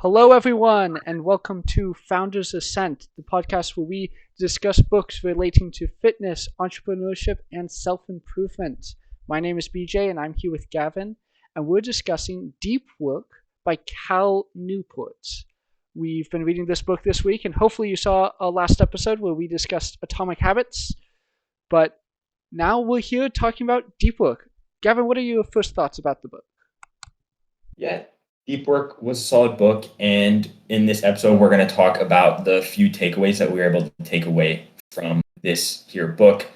Hello, everyone, and welcome to Founders Ascent, the podcast where we discuss books relating to fitness, entrepreneurship, and self improvement. My name is BJ, and I'm here with Gavin, and we're discussing Deep Work by Cal Newport. We've been reading this book this week, and hopefully, you saw our last episode where we discussed Atomic Habits. But now we're here talking about Deep Work. Gavin, what are your first thoughts about the book? Yeah, Deep Work was a solid book. And in this episode, we're going to talk about the few takeaways that we were able to take away from this here book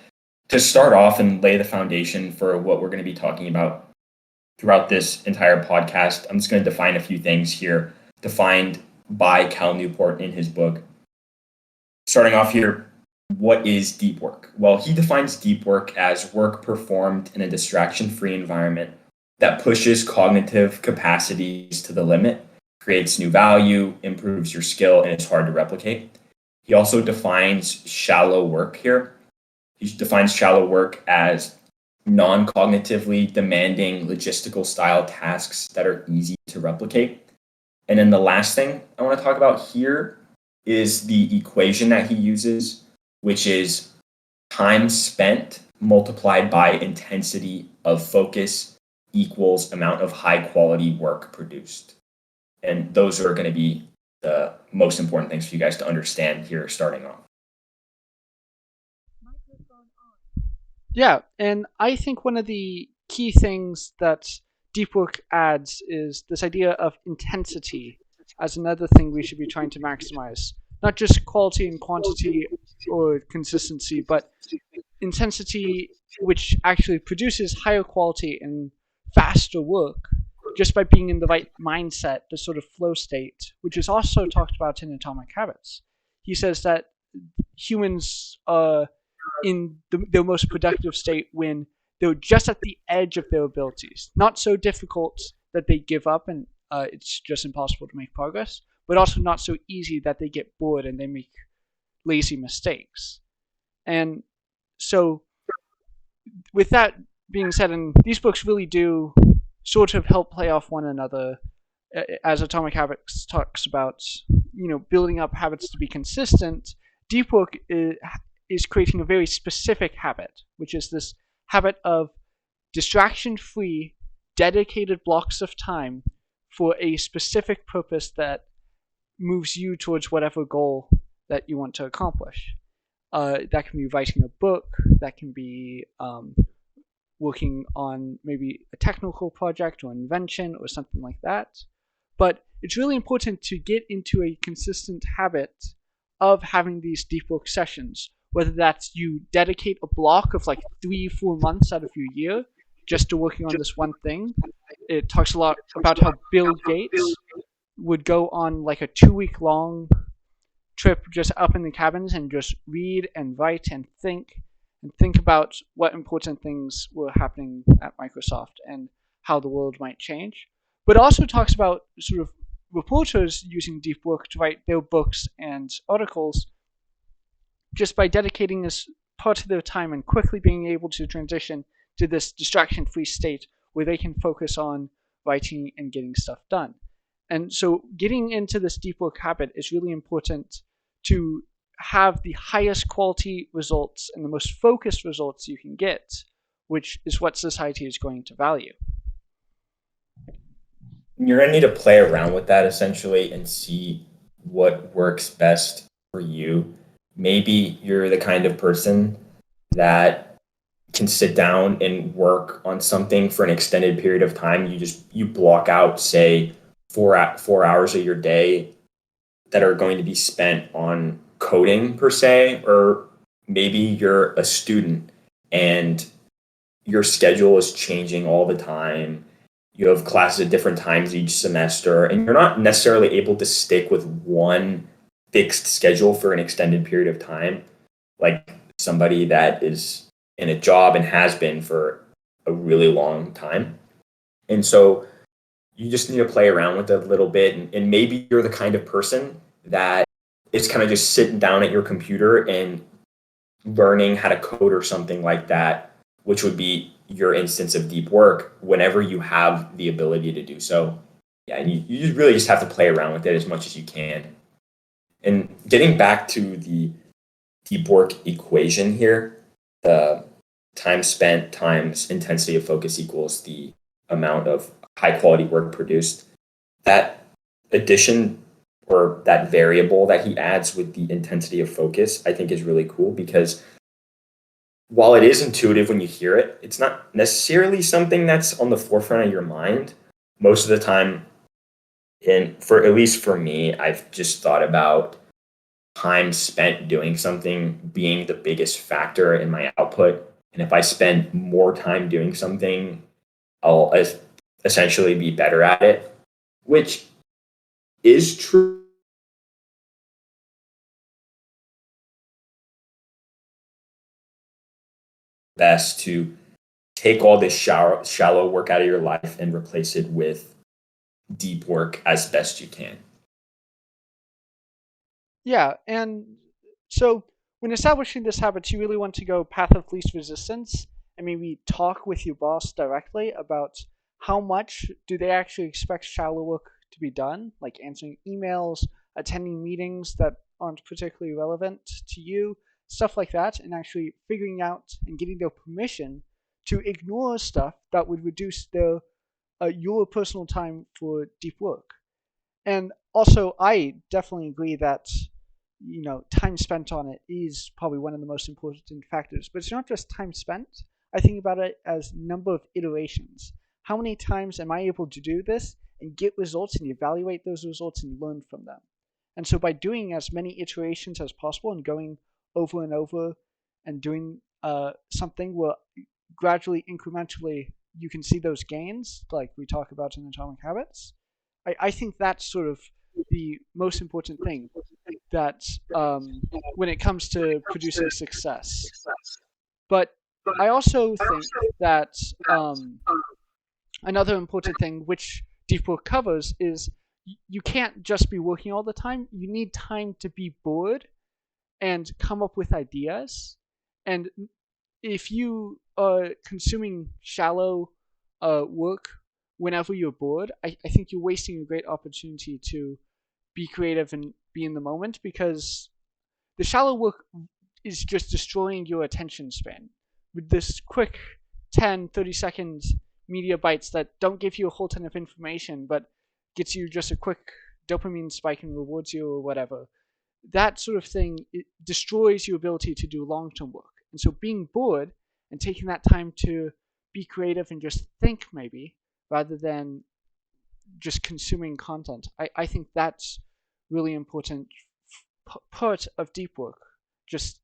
to start off and lay the foundation for what we're going to be talking about throughout this entire podcast. I'm just going to define a few things here defined by Cal Newport in his book. Starting off here, what is deep work? Well, he defines deep work as work performed in a distraction-free environment that pushes cognitive capacities to the limit, creates new value, improves your skill, and is hard to replicate. He also defines shallow work here. He defines shallow work as non-cognitively demanding logistical style tasks that are easy to replicate. And then the last thing I want to talk about here is the equation that he uses, which is time spent multiplied by intensity of focus equals amount of high quality work produced. And those are going to be the most important things for you guys to understand here starting off. Yeah, and I think one of the key things that deep work adds is this idea of intensity as another thing we should be trying to maximize. Not just quality and quantity or consistency, but intensity, which actually produces higher quality and faster work just by being in the right mindset, the sort of flow state, which is also talked about in Atomic Habits. He says that humans are in their most productive state when they're just at the edge of their abilities. Not so difficult that they give up and it's just impossible to make progress, but also not so easy that they get bored and they make lazy mistakes. And so with that being said, and these books really do sort of help play off one another, as Atomic Habits talks about, building up habits to be consistent. Deep Work is creating a very specific habit, which is this habit of distraction-free, dedicated blocks of time for a specific purpose that moves you towards whatever goal that you want to accomplish. That can be writing a book, that can be working on maybe a technical project or invention or something like that. But it's really important to get into a consistent habit of having these deep work sessions, whether that's you dedicate a block of like 3-4 months out of your year just to working on this one thing. It talks a lot about how Bill Gates would go on like a 2-week long trip just up in the cabins and just read and write and think about what important things were happening at Microsoft and how the world might change. But it also talks about sort of reporters using deep work to write their books and articles just by dedicating this part of their time and quickly being able to transition to this distraction-free state where they can focus on writing and getting stuff done. And so getting into this deep work habit is really important to have the highest quality results and the most focused results you can get, which is what society is going to value. You're going to need to play around with that essentially and see what works best for you. Maybe you're the kind of person that can sit down and work on something for an extended period of time. You block out, say, 4 hours of your day that are going to be spent on coding per se, or maybe you're a student and your schedule is changing all the time. You have classes at different times each semester, and you're not necessarily able to stick with one fixed schedule for an extended period of time, like somebody that is in a job and has been for a really long time. And so you just need to play around with it a little bit. And maybe you're the kind of person that is kind of just sitting down at your computer and learning how to code or something like that, which would be your instance of deep work whenever you have the ability to do so. Yeah, and you really just have to play around with it as much as you can. And getting back to the deep work equation here, the time spent times intensity of focus equals the amount of high quality work produced. That addition or that variable that he adds with the intensity of focus, I think is really cool because while it is intuitive when you hear it, it's not necessarily something that's on the forefront of your mind. Most of the time, and for at least for me, I've just thought about time spent doing something being the biggest factor in my output. And if I spend more time doing something, I'll essentially be better at it, which is true. Best to take all this shallow work out of your life and replace it with deep work as best you can. Yeah, and so when establishing this habit, you really want to go path of least resistance and maybe talk with your boss directly about how much do they actually expect shallow work to be done, like answering emails, attending meetings that aren't particularly relevant to you, stuff like that, and actually figuring out and getting their permission to ignore stuff that would reduce their your personal time for deep work. And also, I definitely agree that time spent on it is probably one of the most important factors. But it's not just time spent. I think about it as number of iterations. How many times am I able to do this and get results and evaluate those results and learn from them? And so by doing as many iterations as possible and going over and over and doing something where gradually, incrementally, you can see those gains, like we talk about in Atomic Habits, I think that's sort of the most important thing that when it comes to producing success. But I also think that another important thing which deep work covers is you can't just be working all the time. You need time to be bored and come up with ideas. And if you are consuming shallow work whenever you're bored, I think you're wasting a great opportunity to be creative and be in the moment because the shallow work is just destroying your attention span with this quick 10, 30 second media bites that don't give you a whole ton of information but gets you just a quick dopamine spike and rewards you or whatever. That sort of thing, it destroys your ability to do long term work. And so being bored and taking that time to be creative and just think maybe rather than just consuming content, I think that's really important part of deep work. Just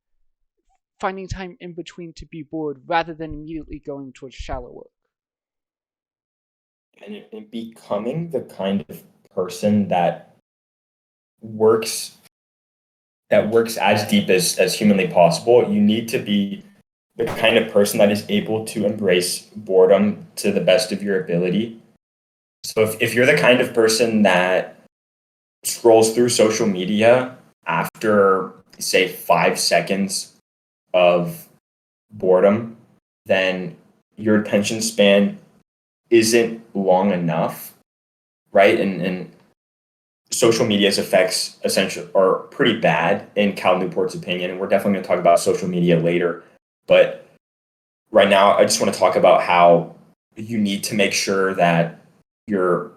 finding time in between to be bored rather than immediately going towards shallow work. And becoming the kind of person works works as deep as humanly possible, you need to be the kind of person that is able to embrace boredom to the best of your ability. So if you're the kind of person that scrolls through social media after, say, 5 seconds of boredom, then your attention span isn't long enough, right? And social media's effects essentially are pretty bad in Cal Newport's opinion, and we're definitely going to talk about social media later. But right now, I just want to talk about how you need to make sure that you're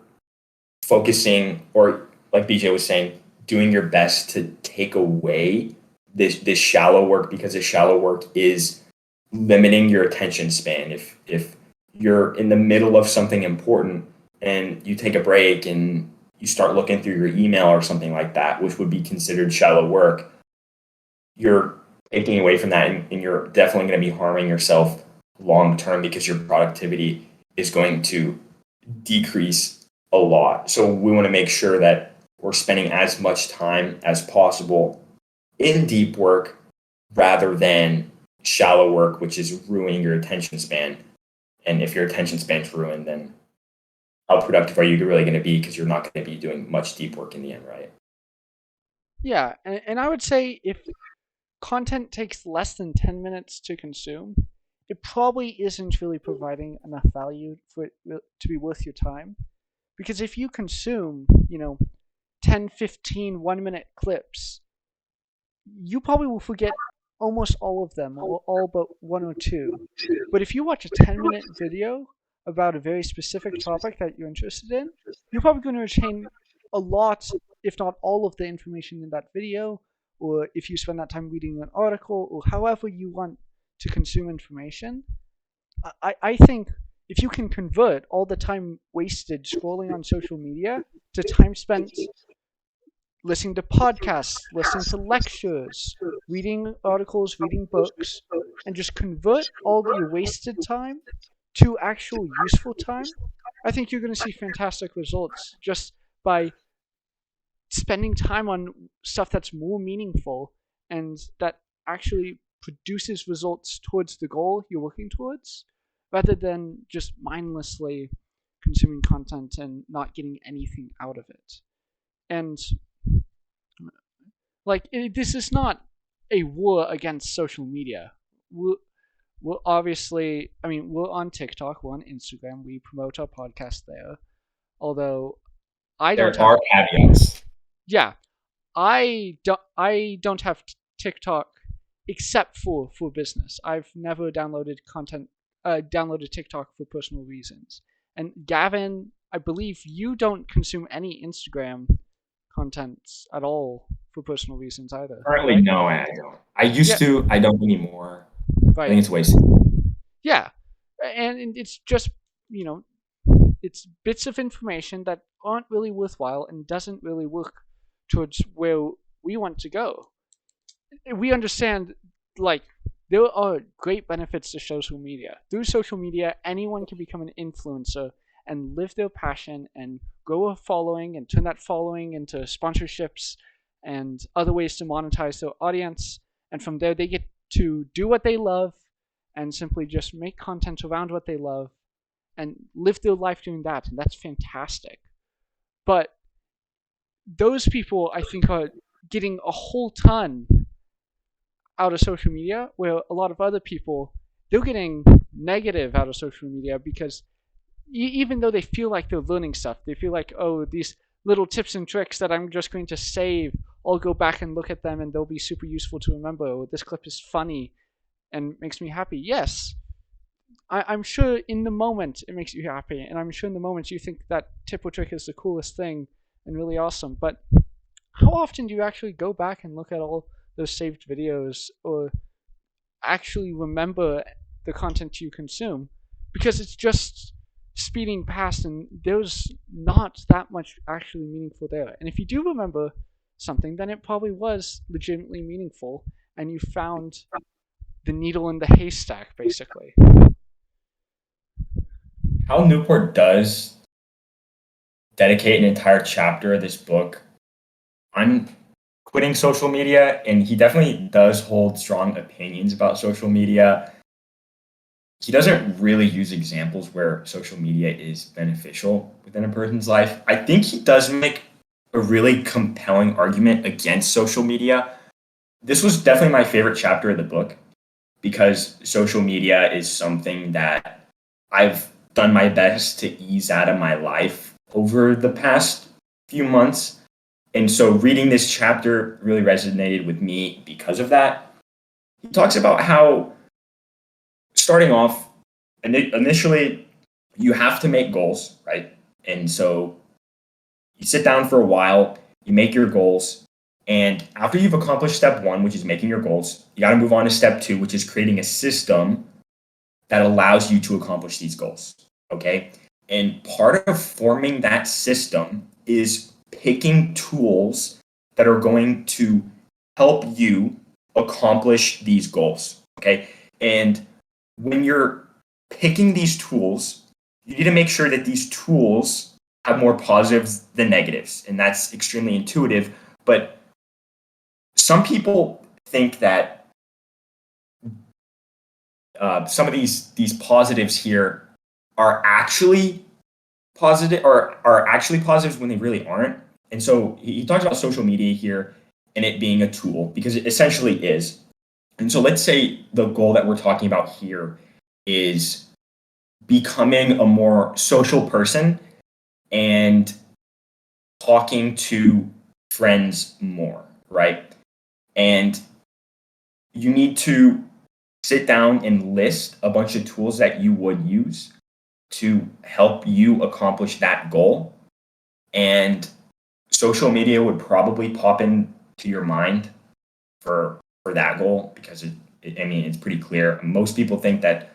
focusing, or like BJ was saying, doing your best to take away this shallow work because this shallow work is limiting your attention span. If you're in the middle of something important and you take a break and you start looking through your email or something like that, which would be considered shallow work, you're taking away from that and you're definitely going to be harming yourself long term because your productivity is going to decrease a lot. So we want to make sure that we're spending as much time as possible in deep work rather than shallow work, which is ruining your attention span. And if your attention span's ruined, then how productive are you really going to be? Because you're not going to be doing much deep work in the end, right? Yeah, and I would say if content takes less than 10 minutes to consume, it probably isn't really providing enough value for it to be worth your time. Because if you consume, 10, 15 1 minute clips, you probably will forget almost all of them, or all but one or two. But if you watch a 10-minute video about a very specific topic that you're interested in, you're probably going to retain a lot, if not all of the information in that video, or if you spend that time reading an article, or however you want to consume information. I think if you can convert all the time wasted scrolling on social media to time spent listening to podcasts, listening to lectures, reading articles, reading books, and just convert all your wasted time to actual useful time, I think you're going to see fantastic results just by spending time on stuff that's more meaningful and that actually produces results towards the goal you're working towards, rather than just mindlessly consuming content and not getting anything out of it. And this is not a war against social media. We're obviously, we're on TikTok, we're on Instagram, we promote our podcast there. Although I don't There have, are caveats. yeah, I don't have TikTok except for business. I've never downloaded TikTok for personal reasons. And Gavin, I believe you don't consume any Instagram content at all for personal reasons either, Currently, right? no, I don't. I used Yeah, to. I don't anymore. I right. think it's wasted. Yeah, and it's just you know it's bits of information that aren't really worthwhile and doesn't really work towards where we want to go. We understand, like, there are great benefits to social media. Through social media, anyone can become an influencer and live their passion and grow a following and turn that following into sponsorships and other ways to monetize their audience. And from there, they get to do what they love and simply just make content around what they love and live their life doing that. And that's fantastic. But those people, I think, are getting a whole ton out of social media, where a lot of other people, they're getting negative out of social media because even though they feel like they're learning stuff, they feel like, oh, these little tips and tricks that I'm just going to save, I'll go back and look at them and they'll be super useful to remember, or this clip is funny and makes me happy. Yes, I'm sure in the moment it makes you happy, and I'm sure in the moment you think that tip or trick is the coolest thing and really awesome. But how often do you actually go back and look at all those saved videos, or actually remember the content you consume? Because it's just speeding past and there's not that much actually meaningful there. And if you do remember something, then it probably was legitimately meaningful and you found the needle in the haystack, basically. How Newport does dedicate an entire chapter of this book on quitting social media, and he definitely does hold strong opinions about social media. He doesn't really use examples where social media is beneficial within a person's life. I think he does make a really compelling argument against social media. This was definitely my favorite chapter of the book because social media is something that I've done my best to ease out of my life over the past few months. And so reading this chapter really resonated with me because of that. He talks about how starting off, initially, you have to make goals, right? And so you sit down for a while, you make your goals, and after you've accomplished step one, which is making your goals, you got to move on to step two, which is creating a system that allows you to accomplish these goals. Okay. And part of forming that system is picking tools that are going to help you accomplish these goals. Okay. And when you're picking these tools, you need to make sure that these tools have more positives than negatives. And that's extremely intuitive. But some people think that some of these positives here are actually positive, or are actually positives when they really aren't. And so he talks about social media here and it being a tool because it essentially is. And so let's say the goal that we're talking about here is becoming a more social person. and talking to friends more, right? And you need to sit down and list a bunch of tools that you would use to help you accomplish that goal. And social media would probably pop into your mind for that goal because I mean, it's pretty clear. Most people think that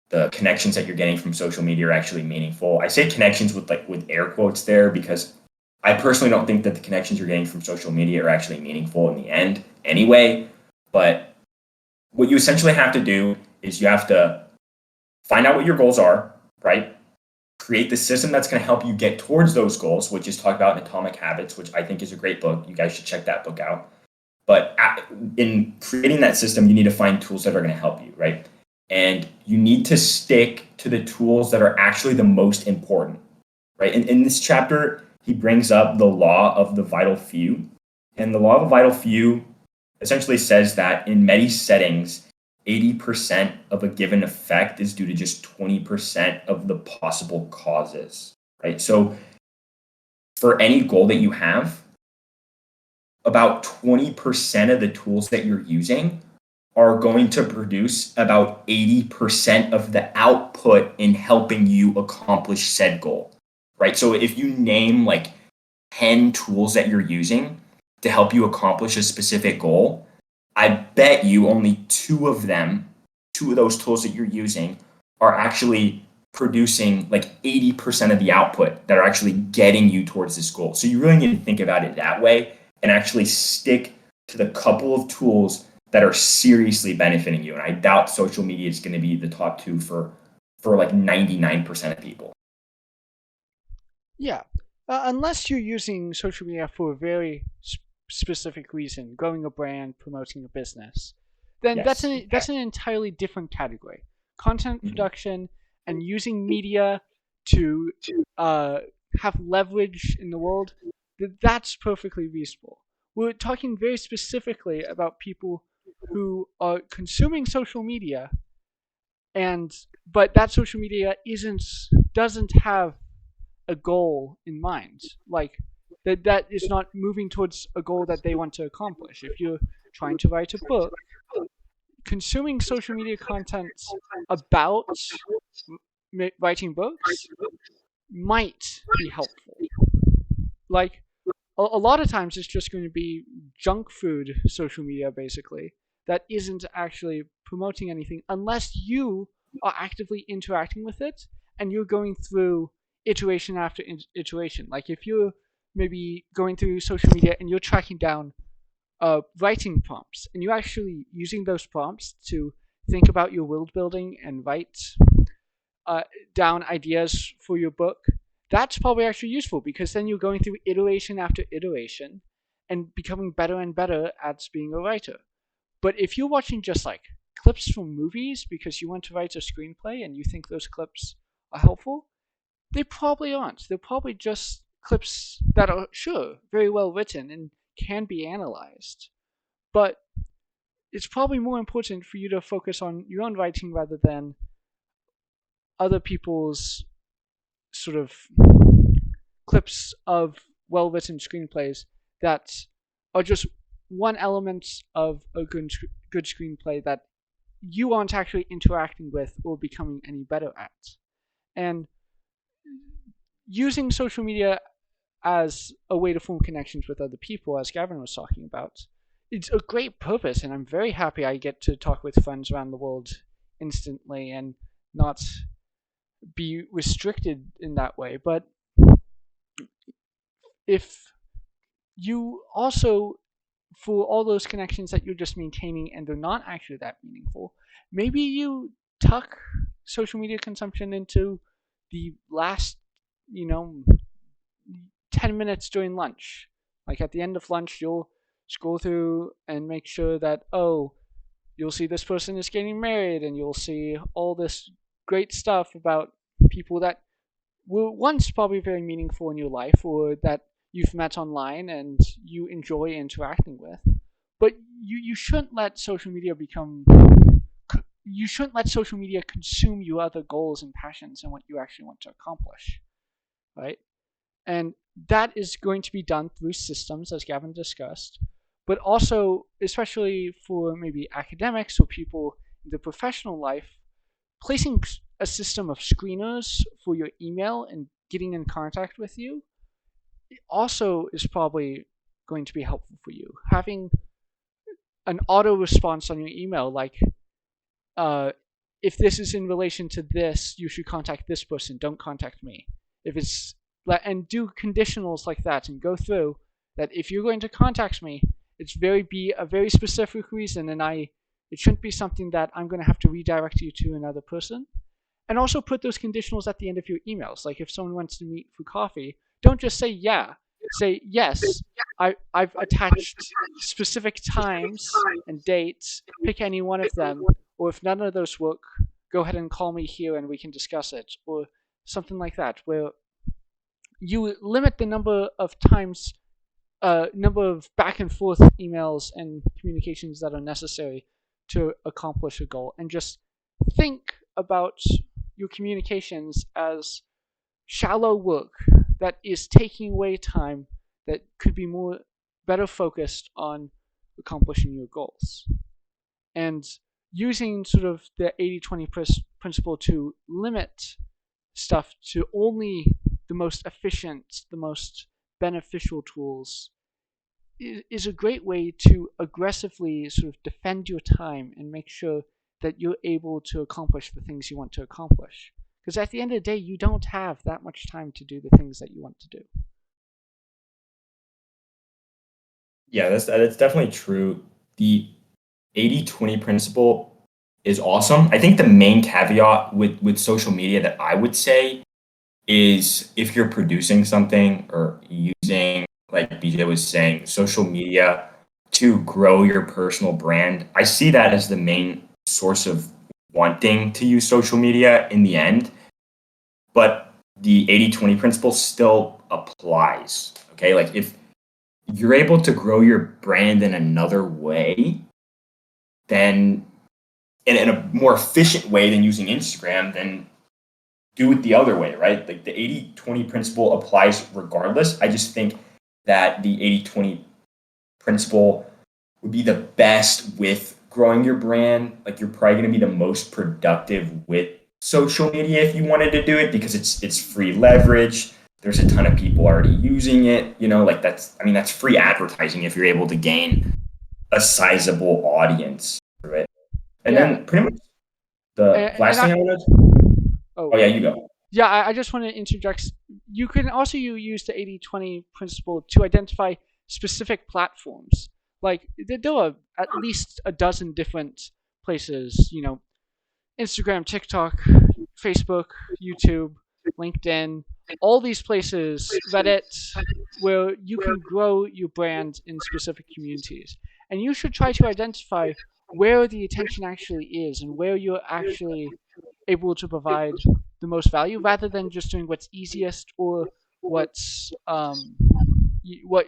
the connections that you're getting from social media are actually meaningful. I say connections with air quotes there because I personally don't think that the connections you're getting from social media are actually meaningful in the end anyway. But what you essentially have to do is you have to find out what your goals are, right? Create the system that's going to help you get towards those goals, which is talked about in Atomic Habits, which I think is a great book. You guys should check that book out. But in creating that system, you need to find tools that are going to help you, right? And you need to stick to the tools that are actually the most important, right? In this chapter, he brings up the law of the vital few. And the law of the vital few essentially says that in many settings, 80% of a given effect is due to just 20% of the possible causes, right? So for any goal that you have, about 20% of the tools that you're using are going to produce about 80% of the output in helping you accomplish said goal, right? So if you name like 10 tools that you're using to help you accomplish a specific goal, I bet you only two of those tools that you're using are actually producing like 80% of the output that are actually getting you towards this goal. So you really need to think about it that way and actually stick to the couple of tools that are seriously benefiting you. And I doubt social media is going to be the top two for like 99% of people. Yeah, unless you're using social media for a very specific reason, growing a brand, promoting a business, then Yes. that's an entirely different category. Content production and using media to uh, have leverage in the world, that's perfectly reasonable. We're talking very specifically about people who are consuming social media, and but that social media isn't doesn't have a goal in mind. Like that is not moving towards a goal that they want to accomplish. If you're trying to write a book, consuming social media content about writing books might be helpful. Like a lot of times it's just going to be junk food social media basically that isn't actually promoting anything unless you are actively interacting with it and you're going through iteration after iteration. Like if you're maybe going through social media and you're tracking down writing prompts and you're actually using those prompts to think about your world building and write uh, down ideas for your book, that's probably actually useful because then you're going through iteration after iteration and becoming better and better at being a writer. But if you're watching just like clips from movies because you want to write a screenplay and you think those clips are helpful, they probably aren't. They're probably just clips that are, sure, very well written and can be analyzed. But it's probably more important for you to focus on your own writing rather than other people's sort of clips of well written screenplays that are just one element of a good screenplay that you aren't actually interacting with or becoming any better at. And using social media as a way to form connections with other people, as Gavin was talking about, it's a great purpose, and I'm very happy I get to talk with friends around the world instantly and not be restricted in that way. But if you also, for all those connections that you're just maintaining and they're not actually that meaningful, maybe you tuck social media consumption into the last, you know, 10 minutes during lunch. Like at the end of lunch, you'll scroll through and make sure that, oh, you'll see this person is getting married and you'll see all this great stuff about people that were once probably very meaningful in your life or that you've met online and you enjoy interacting with. But you shouldn't let social media become you shouldn't let social media consume your other goals and passions and what you actually want to accomplish, right? And that is going to be done through systems, as Gavin discussed, but also, especially for maybe academics or people in the professional life, placing a system of screeners for your email and getting in contact with you also is probably going to be helpful for you. Having an auto response on your email, like, uh, if this is in relation to this, you should contact this person. Don't contact me. If it's and do conditionals like that and go through that. If you're going to contact me, it's be a very specific reason, and it shouldn't be something that I'm going to have to redirect you to another person. And also put those conditionals at the end of your emails. Like if someone wants to meet for coffee, don't just say yeah. Say yes. I've attached specific times and dates. Pick any one of them. Or if none of those work, go ahead and call me here and we can discuss it. Or something like that, where you limit the number of times, number of back and forth emails and communications that are necessary to accomplish a goal, and just think about your communications as shallow work that is taking away time that could be better focused on accomplishing your goals. And using sort of the 80-20 principle to limit stuff to only the most efficient, the most beneficial tools is a great way to aggressively sort of defend your time and make sure that you're able to accomplish the things you want to accomplish. Because at the end of the day, you don't have that much time to do the things that you want to do. Yeah, that's definitely true. The 80-20 principle is awesome. I think the main caveat with social media that I would say is if you're producing something or using, like BJ was saying, social media to grow your personal brand, I see that as the main source of wanting to use social media in the end. But the 80-20 principle still applies. Okay. Like if you're able to grow your brand in another way, then in a more efficient way than using Instagram, then do it the other way, right? Like the 80-20 principle applies regardless. I just think that the 80-20 principle would be the best with growing your brand. Like you're probably going to be the most productive with social media if you wanted to do it because it's free leverage. There's a ton of people already using it, like that's free advertising if you're able to gain a sizable audience through it. And Yeah, then pretty much the and last I thing I want to, oh oh yeah, you go. yeah, I just want to interject. You can also use the 80-20 principle to identify specific platforms. Like there are at least a dozen different places, Instagram, TikTok, Facebook, YouTube, LinkedIn, all these places, Reddit, where you can grow your brand in specific communities. And you should try to identify where the attention actually is and where you're actually able to provide the most value rather than just doing what's easiest or what's what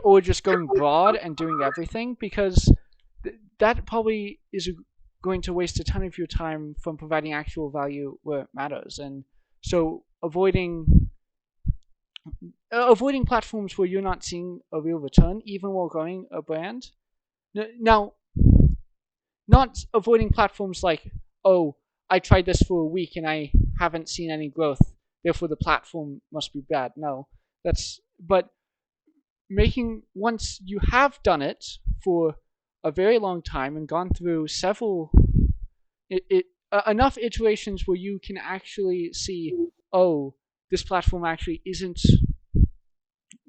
or just going broad and doing everything, because that probably is going to waste a ton of your time from providing actual value where it matters. And so avoiding platforms where you're not seeing a real return even while growing a brand. Now, not avoiding platforms like, oh, I tried this for a week and I haven't seen any growth, therefore the platform must be bad. No, but making, once you have done it for a very long time and gone through several enough iterations where you can actually see, oh, this platform actually isn't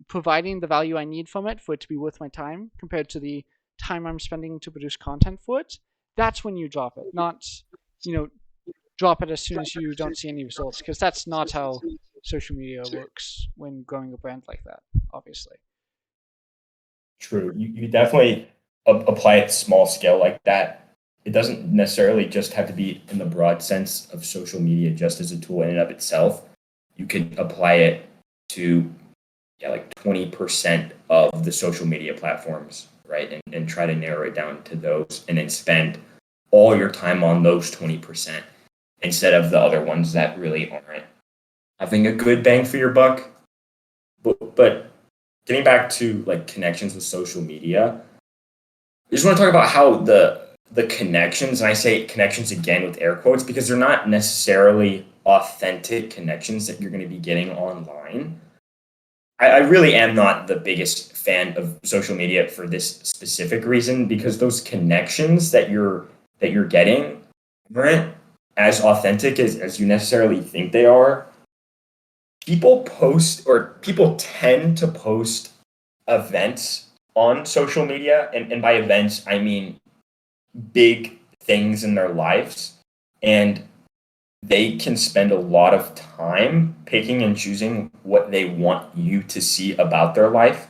providing the value I need from it for it to be worth my time compared to the time I'm spending to produce content for it, that's when you drop it. Not, drop it as soon as you don't see any results, because that's not how social media works when growing a brand like that, obviously. True. You definitely apply it small scale like that. It doesn't necessarily just have to be in the broad sense of social media just as a tool in and of itself. You could apply it to like 20% of the social media platforms, right? And try to narrow it down to those and then spend all your time on those 20% instead of the other ones that really aren't having a good bang for your buck. But getting back to like connections with social media, I just want to talk about how the connections, and I say connections again with air quotes because they're not necessarily authentic connections that you're going to be getting online. I really am not the biggest fan of social media for this specific reason because those connections that you're getting aren't as authentic as you necessarily think they are. People post or people tend to post events on social media, and by events I mean big things in their lives, and they can spend a lot of time picking and choosing what they want you to see about their life.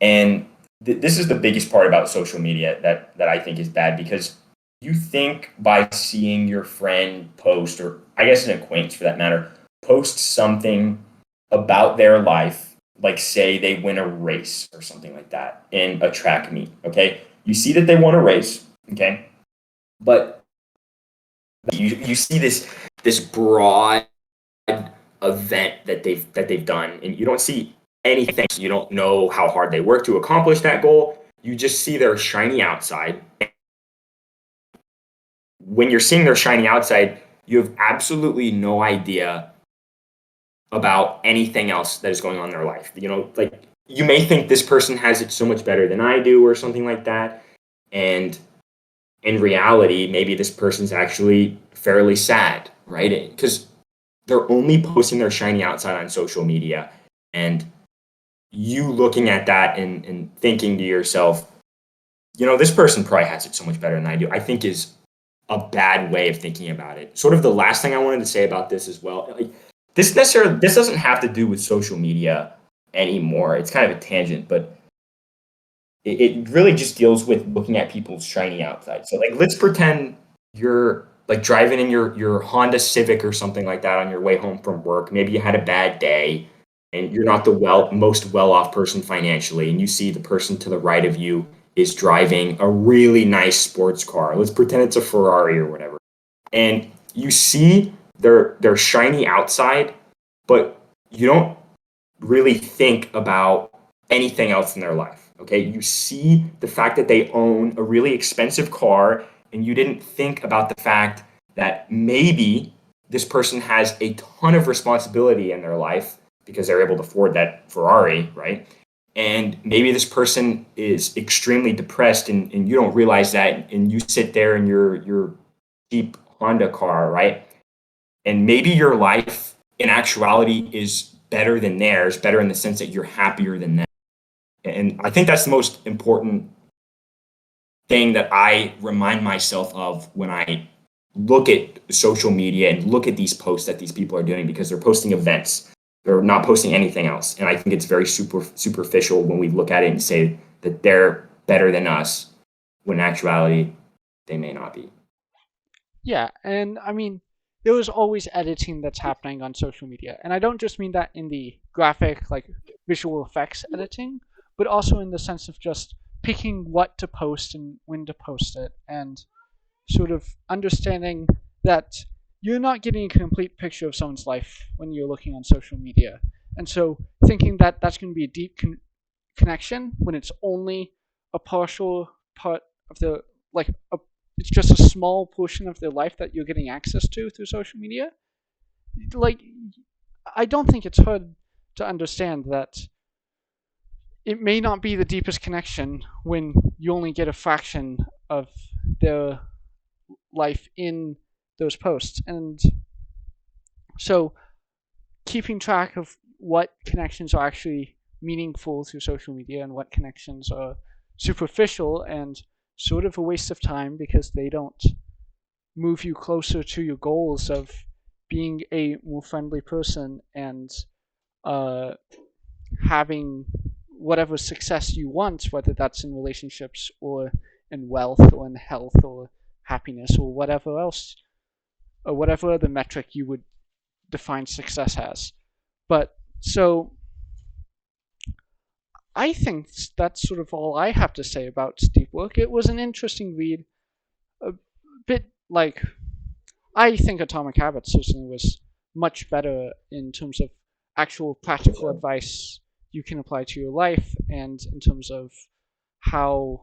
And this is the biggest part about social media that I think is bad because you think by seeing your friend post, or I guess an acquaintance for that matter, post something about their life, like say they win a race or something like that in a track meet, okay? You see that they won a race, okay? But you see this broad event that they've done, and you don't see anything. You don't know how hard they work to accomplish that goal. You just see their shiny outside. When you're seeing their shiny outside, you have absolutely no idea about anything else that is going on in their life. Like you may think this person has it so much better than I do, or something like that, and in reality, maybe this person's actually fairly sad, right? Because they're only posting their shiny outside on social media, and you looking at that and thinking to yourself, this person probably has it so much better than I do, I think is a bad way of thinking about it. Sort of the last thing I wanted to say about this as well, like this doesn't have to do with social media anymore. It's kind of a tangent, but it really just deals with looking at people's shiny outside. So like let's pretend you're like driving in your Honda Civic or something like that on your way home from work. Maybe you had a bad day and you're not the most well-off person financially, and you see the person to the right of you is driving a really nice sports car. Let's pretend it's a Ferrari or whatever. And you see their shiny outside, but you don't really think about anything else in their life. Okay. You see the fact that they own a really expensive car, and you didn't think about the fact that maybe this person has a ton of responsibility in their life because they're able to afford that Ferrari, right? And maybe this person is extremely depressed, and you don't realize that, and you sit there in your cheap Honda car, right? And maybe your life in actuality is better than theirs, better in the sense that you're happier than them. And I think that's the most important thing that I remind myself of when I look at social media and look at these posts that these people are doing, because they're posting events. They're not posting anything else. And I think it's very superficial when we look at it and say that they're better than us, when in actuality, they may not be. Yeah, and I mean, there was always editing that's happening on social media. And I don't just mean that in the graphic, like visual effects editing, but also in the sense of just picking what to post and when to post it, and sort of understanding that you're not getting a complete picture of someone's life when you're looking on social media. And so thinking that that's going to be a deep connection when it's only a partial part of the, like it's just a small portion of their life that you're getting access to through social media. Like, I don't think it's hard to understand that it may not be the deepest connection when you only get a fraction of their life in those posts. And so keeping track of what connections are actually meaningful through social media and what connections are superficial and sort of a waste of time because they don't move you closer to your goals of being a more friendly person and uh, having whatever success you want, whether that's in relationships or in wealth or in health or happiness or whatever else, or whatever other metric you would define success as. But so I think that's sort of all I have to say about Deep Work. It was an interesting read, a bit like I think Atomic Habits certainly was much better in terms of actual practical advice you can apply to your life, and in terms of how,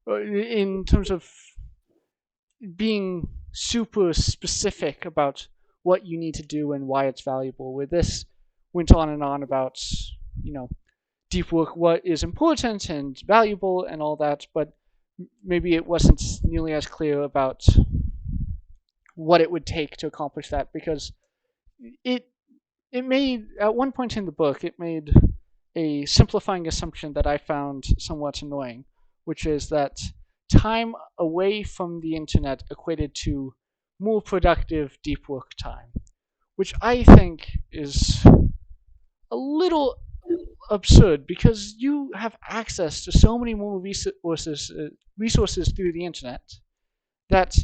in terms of being super specific about what you need to do and why it's valuable. Where this went on and on about, you know, deep work, what is important and valuable and all that, but maybe it wasn't nearly as clear about what it would take to accomplish that, because it it made, at one point in the book, it made a simplifying assumption that I found somewhat annoying, which is that time away from the internet equated to more productive deep work time, which I think is a little absurd, because you have access to so many more resources through the internet that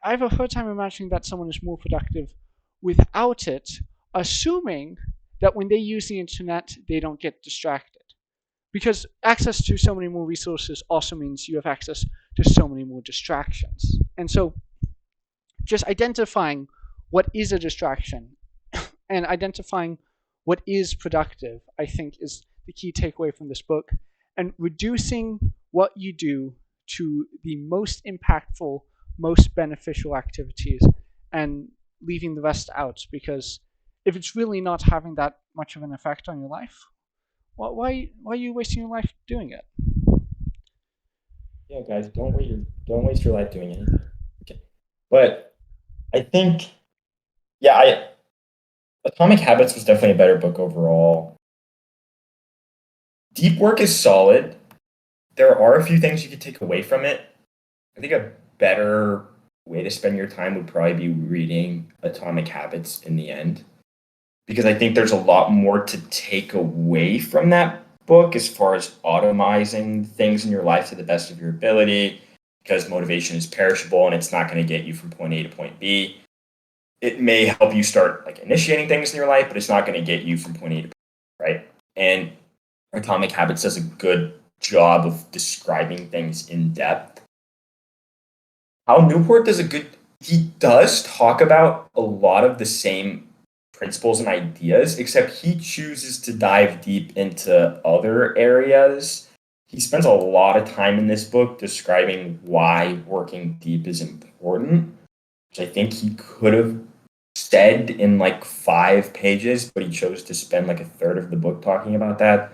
I have a hard time imagining that someone is more productive without it, assuming that when they use the internet, they don't get distracted. Because access to so many more resources also means you have access to so many more distractions. And so just identifying what is a distraction and identifying what is productive, I think, is the key takeaway from this book. And reducing what you do to the most impactful, most beneficial activities, and leaving the rest out. Because if it's really not having that much of an effect on your life, why are you wasting your life doing it? Yeah, guys, don't waste your life doing anything. Okay. But I think, yeah, I Atomic Habits was definitely a better book overall. Deep Work is solid. There are a few things you could take away from it. I think a better way to spend your time would probably be reading Atomic Habits in the end, because I think there's a lot more to take away from that book as far as automizing things in your life to the best of your ability, because motivation is perishable and it's not going to get you from point A to point B. It may help you start like initiating things in your life, but it's not going to get you from point A to point B, right? And Atomic Habits does a good job of describing things in depth. How Newport does a good, he does talk about a lot of the same principles and ideas, except he chooses to dive deep into other areas. He spends a lot of time in this book describing why working deep is important, which I think he could have said in like 5 pages, but he chose to spend like a third of the book talking about that.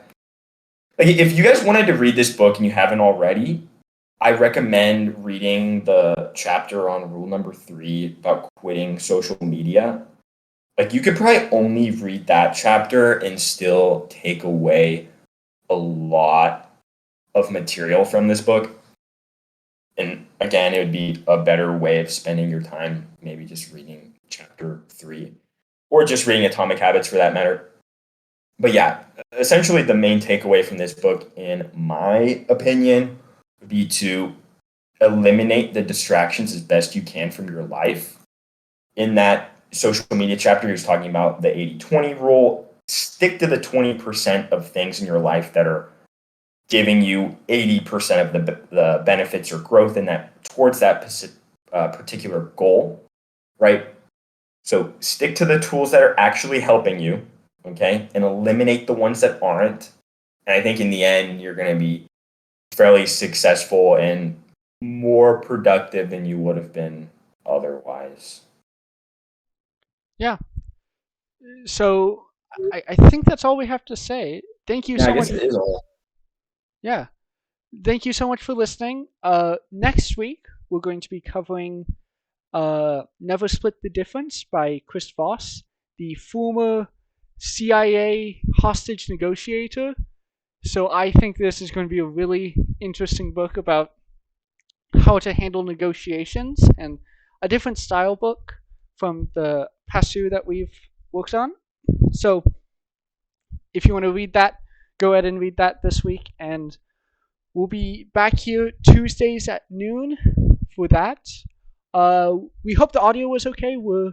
Like, if you guys wanted to read this book and you haven't already, I recommend reading the chapter on rule number 3 about quitting social media. Like, you could probably only read that chapter and still take away a lot of material from this book. And again, it would be a better way of spending your time, maybe just reading chapter 3 or just reading Atomic Habits for that matter. But yeah, essentially the main takeaway from this book, in my opinion, would be to eliminate the distractions as best you can from your life. In that social media chapter, he was talking about the 80-20 rule. Stick to the 20% of things in your life that are giving you 80% of the benefits or growth in that towards that particular goal, right? So stick to the tools that are actually helping you, okay, and eliminate the ones that aren't. And I think in the end, you're going to be fairly successful and more productive than you would have been otherwise. Yeah. So I think that's all we have to say. Thank you Yeah, I so guess much. it is all. Yeah. Thank you so much for listening. Next week, we're going to be covering Never Split the Difference by Chris Voss, the former CIA hostage negotiator. So I think this is going to be a really interesting book about how to handle negotiations, and a different style book from the past two that we've worked on. So if you want to read that, go ahead and read that this week, and we'll be back here Tuesdays at noon for that. We hope the audio was okay. We're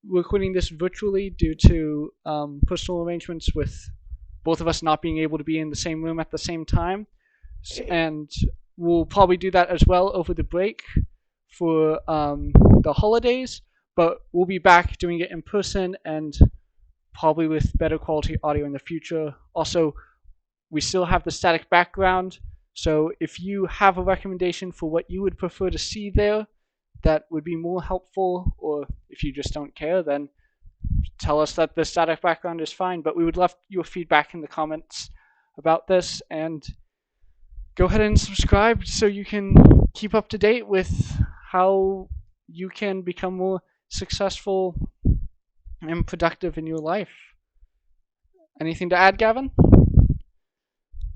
recording this virtually due to personal arrangements with both of us not being able to be in the same room at the same time. And we'll probably do that as well over the break for the holidays. but we'll be back doing it in person and probably with better quality audio in the future. Also, we still have the static background, so if you have a recommendation for what you would prefer to see there that would be more helpful, or if you just don't care, then tell us that the static background is fine. But we would love your feedback in the comments about this, and go ahead and subscribe so you can keep up to date with how you can become more successful and productive in your life. Anything to add, Gavin?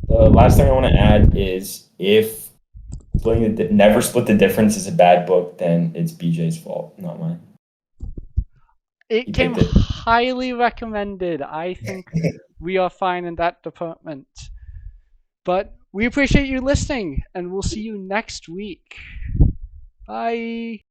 The last thing I want to add is if Never Split the Difference is a bad book, then it's BJ's fault, not mine. It He came picked it. highly recommended. I think we are fine in that department. But we appreciate you listening, and we'll see you next week. Bye.